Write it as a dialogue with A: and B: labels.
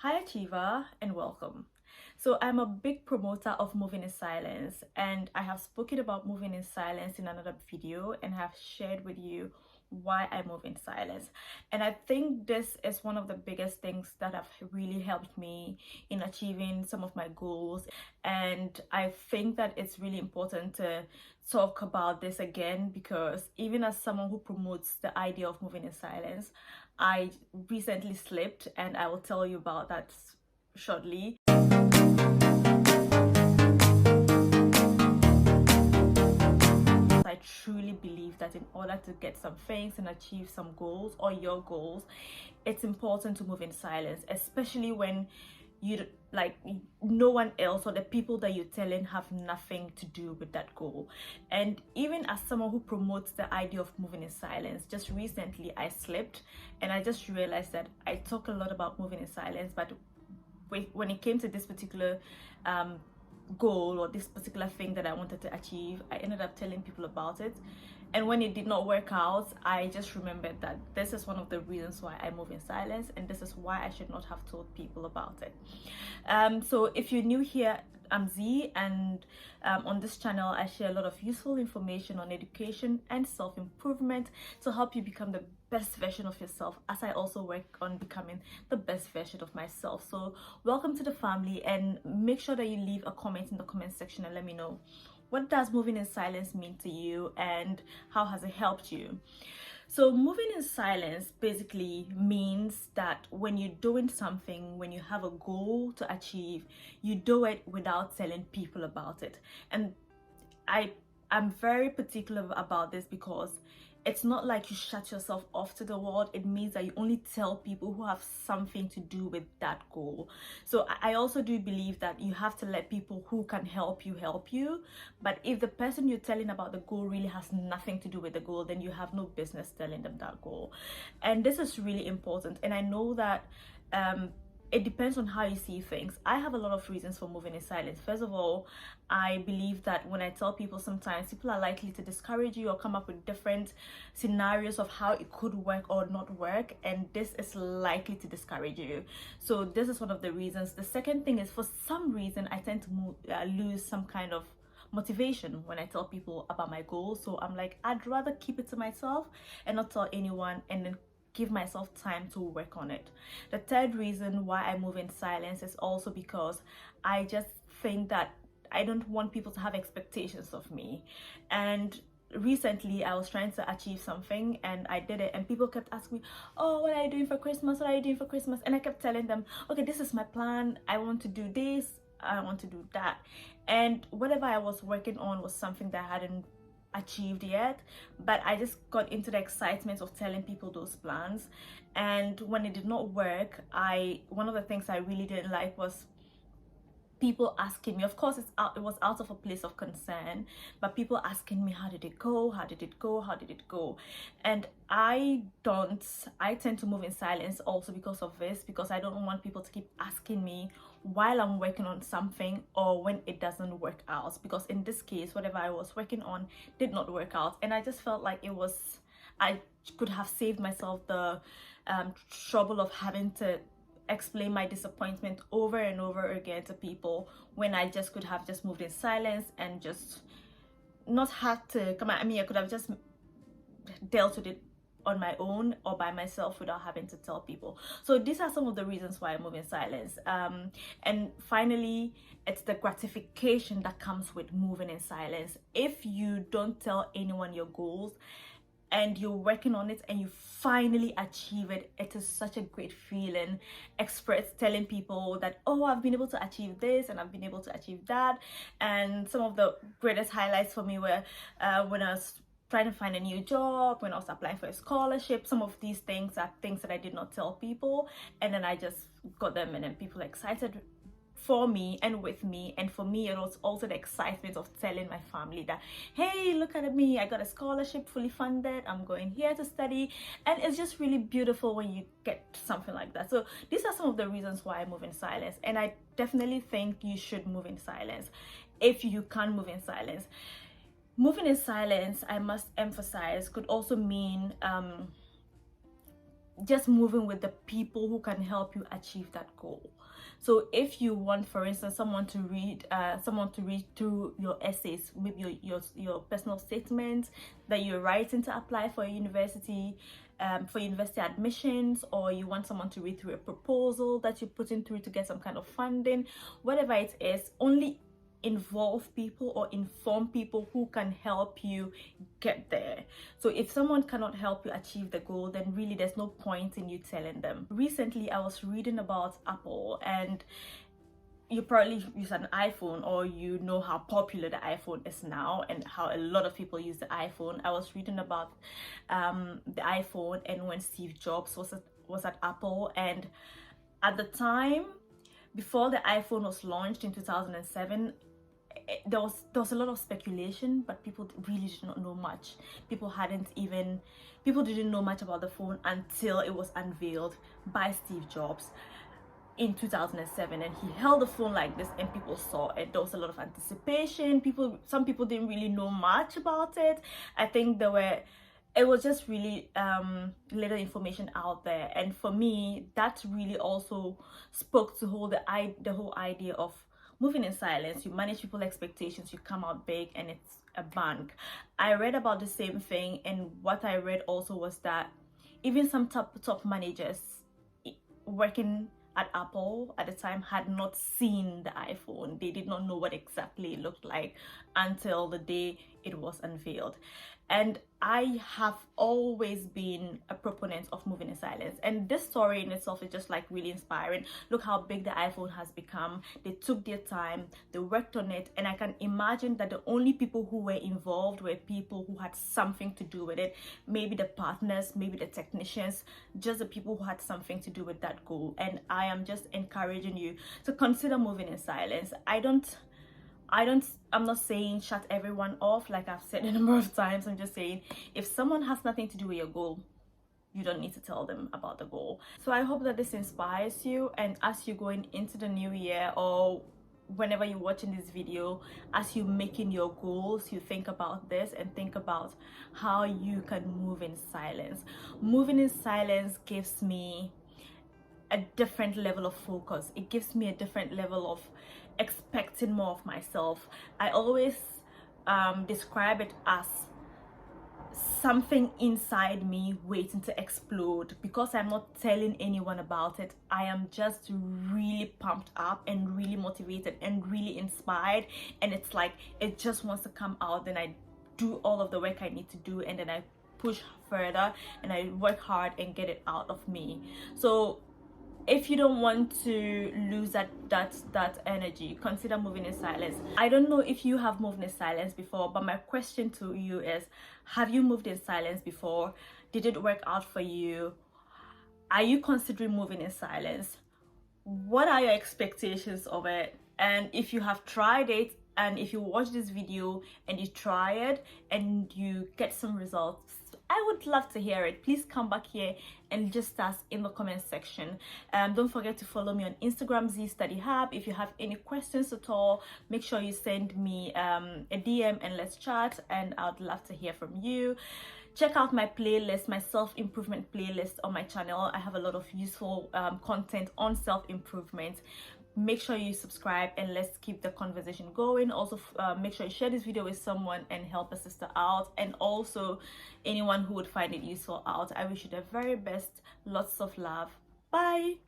A: Hi Achiever and welcome. So I'm a big promoter of moving in silence, and I have spoken about moving in silence in another video and have shared with you why I move in silence. And I think this is one of the biggest things that have really helped me in achieving some of my goals. And I think that it's really important to talk about this again because even as someone who promotes the idea of moving in silence, I recently slipped, and I will tell you about that shortly. I truly believe that in order to get some things and achieve some goals or your goals, it's important to move in silence, especially when you like no one else or the people that you're telling have nothing to do with that goal. And even as someone who promotes the idea of moving in silence, just recently I slipped and I just realized that I talk a lot about moving in silence, but when it came to this particular goal or this particular thing that I wanted to achieve, I ended up telling people about it. And when it did not work out, I just remembered that this is one of the reasons why I move in silence, and this is why I should not have told people about it. So if you're new here, I'm Z, and on this channel I share a lot of useful information on education and self-improvement to help you become the best version of yourself, as I also work on becoming the best version of myself. So welcome to the family, and make sure that you leave a comment in the comment section and let me know, what does moving in silence mean to you and how has it helped you? So moving in silence basically means that when you're doing something, when you have a goal to achieve, you do it without telling people about it. And I'm very particular about this because it's not like you shut yourself off to the world. It means that you only tell people who have something to do with that goal. So I also do believe that you have to let people who can help you. But if the person you're telling about the goal really has nothing to do with the goal, then you have no business telling them that goal. And this is really important. And I know that it depends on how you see things. I have a lot of reasons for moving in silence. First of all, I believe that when I tell people, sometimes people are likely to discourage you or come up with different scenarios of how it could work or not work, and this is likely to discourage you. So this is one of the reasons. The second thing is, for some reason I tend to lose some kind of motivation when I tell people about my goals. So I'm like, I'd rather keep it to myself and not tell anyone, and then give myself time to work on it. The third reason why I move in silence is also because I just think that I don't want people to have expectations of me. And recently I was trying to achieve something and I did it, and people kept asking me, oh, what are you doing for Christmas, what are you doing for Christmas? And I kept telling them, okay, this is my plan, I want to do this, I want to do that. And whatever I was working on was something that I hadn't achieved yet, but I just got into the excitement of telling people those plans. And when it did not work, one of the things I really didn't like was people asking me. Of course, it was out of a place of concern, but people asking me, how did it go, how did it go, how did it go? And I tend to move in silence also because of this, because I don't want people to keep asking me while I'm working on something or when it doesn't work out, because in this case, whatever I was working on did not work out, and I just felt like I could have saved myself the trouble of having to explain my disappointment over and over again to people, when I just could have just moved in silence and just not had to come out. I mean, I could have just dealt with it on my own or by myself without having to tell people. So these are some of the reasons why I move in silence. And finally, it's the gratification that comes with moving in silence. If you don't tell anyone your goals and you're working on it and you finally achieve it, it is such a great feeling. Telling people that, oh, I've been able to achieve this and I've been able to achieve that. And some of the greatest highlights for me were when I was trying to find a new job, when I was applying for a scholarship. Some of these things are things that I did not tell people, and then I just got them, and then people are excited for me and with me. And for me, it was also the excitement of telling my family that, hey, look at me, I got a scholarship, fully funded, I'm going here to study. And it's just really beautiful when you get something like that. So these are some of the reasons why I move in silence, and I definitely think you should move in silence if you can move in silence. Moving in silence, I must emphasize, could also mean just moving with the people who can help you achieve that goal. So if you want, for instance, someone to read through your essays, maybe your personal statements that you're writing to apply for a university, for university admissions, or you want someone to read through a proposal that you're putting through to get some kind of funding, whatever it is, only involve people or inform people who can help you get there. So if someone cannot help you achieve the goal, then really there's no point in you telling them. Recently I was reading about Apple, and you probably use an iPhone, or you know how popular the iPhone is now and how a lot of people use the iPhone. I was reading about the iPhone and when Steve Jobs was at Apple, and at the time before the iPhone was launched in 2007, there was a lot of speculation, but people really did not know much. People didn't know much about the phone until it was unveiled by Steve Jobs in 2007, and he held the phone like this and people saw it. There was a lot of anticipation. Some people didn't really know much about it. I think it was just really little information out there, and for me that really also spoke to the whole idea of moving in silence. You manage people's expectations, you come out big, and it's a bank. I read about the same thing, and what I read also was that even some top managers working at Apple at the time had not seen the iPhone. They did not know what exactly it looked like until the day it was unveiled. And I have always been a proponent of moving in silence, and this story in itself is just like really inspiring. Look how big the iPhone has become. They took their time, they worked on it, and I can imagine that the only people who were involved were people who had something to do with it. Maybe the partners, maybe the technicians, just the people who had something to do with that goal. And I am just encouraging you to consider moving in silence. I'm not saying shut everyone off, like I've said a number of times. I'm just saying if someone has nothing to do with your goal, you don't need to tell them about the goal. So I hope that this inspires you, and as you're going into the new year, or whenever you're watching this video, as you're making your goals, you think about this and think about how you can move in silence. Moving in silence gives me a different level of focus. It gives me a different level of expecting more of myself. I always describe it as something inside me waiting to explode. Because I'm not telling anyone about it, I am just really pumped up and really motivated and really inspired, and it's like it just wants to come out. Then I do all of the work I need to do, and then I push further and I work hard and get it out of me. So if you don't want to lose that energy, consider moving in silence. I don't know if you have moved in silence before, but my question to you is, have you moved in silence before? Did it work out for you? Are you considering moving in silence? What are your expectations of it? And if you have tried it, and if you watch this video and you try it and you get some results, I would love to hear it. Please come back here and just ask in the comment section. Don't forget to follow me on Instagram, Z Study Hub. If you have any questions at all, make sure you send me a DM and let's chat, and I'd love to hear from you. Check out my playlist, my self-improvement playlist on my channel. I have a lot of useful content on self-improvement. Make sure you subscribe and let's keep the conversation going. Also make sure you share this video with someone and help a sister out, and also anyone who would find it useful out. I wish you the very best. Lots of love. Bye.